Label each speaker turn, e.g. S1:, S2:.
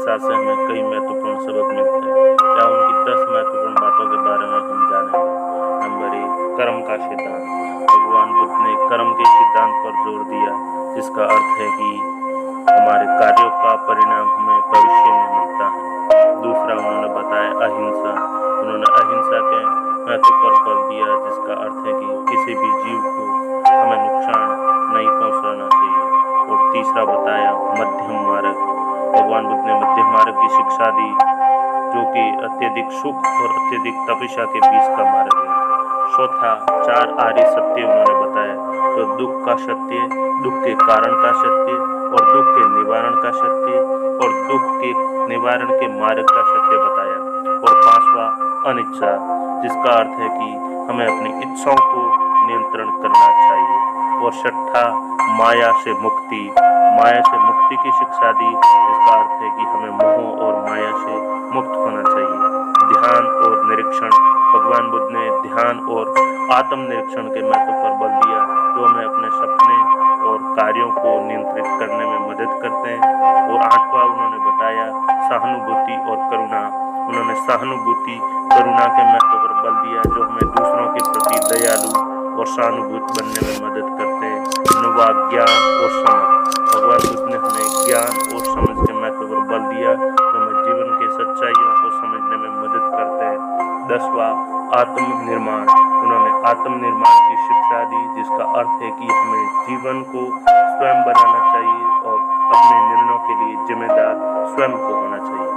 S1: शिक्षा से हमें कई महत्वपूर्ण सबक मिलते हैं। क्या उनकी 10 महत्वपूर्ण बातों के बारे में हम जानेंगे। नंबर 1, कर्म का सिद्धांत। भगवान बुद्ध ने कर्म के सिद्धांत पर जोर दिया, जिसका अर्थ है कि हमारे कार्यों का परिणाम हमें भविष्य में मिलता है। दूसरा, उन्होंने बताया अहिंसा। उन्होंने अहिंसा के महत्व पर बल दिया, जिसका अर्थ है कि किसी भी जीव को हमें नुकसान नहीं पहुंचाना चाहिए। और तीसरा बताया मध्यम मार्ग। भगवान बुद्ध ने मध्यम मार्ग की शिक्षा दी, जो कि अत्यधिक सुख और अत्यधिक तपस्या के बीच का मार्ग है। चौथा, 4 आर्य सत्य उन्होंने बताया, तो दुख का सत्य, दुख के कारण का सत्य और दुख के निवारण का सत्य और दुख के निवारण के मार्ग का सत्य बताया। और 5वां, अनिच्छा, जिसका अर्थ है कि हमें अपनी इच्छाओं को नियंत्रण करना चाहिए। और 6ठा, माया से मुक्ति। माया से मुक्ति की शिक्षा दी, जिसका अर्थ है कि हमें मोह और माया से मुक्त होना चाहिए। ध्यान और निरीक्षण। भगवान बुद्ध ने ध्यान और आत्म निरीक्षण के महत्व पर बल दिया, जो हमें अपने सपने और कार्यों को नियंत्रित करने में मदद करते हैं। और 8वां उन्होंने बताया सहानुभूति और करुणा। उन्होंने सहानुभूति, करुणा के महत्व पर बल दिया, जो हमें दूसरों के प्रति दयालु और सहानुभूत बनने में मदद करते हैं। 9वां, ज्ञान और समझ। भगवान बुद्ध ने हमें ज्ञान और समझ के महत्व पर बल दिया, जो हमें जीवन के सच्चाइयों को समझने में मदद करते हैं। 10वां, आत्मनिर्माण। उन्होंने आत्मनिर्माण की शिक्षा दी, जिसका अर्थ है कि हमें जीवन को स्वयं बनाना चाहिए और अपने निर्णयों के लिए जिम्मेदार स्वयं को होना चाहिए।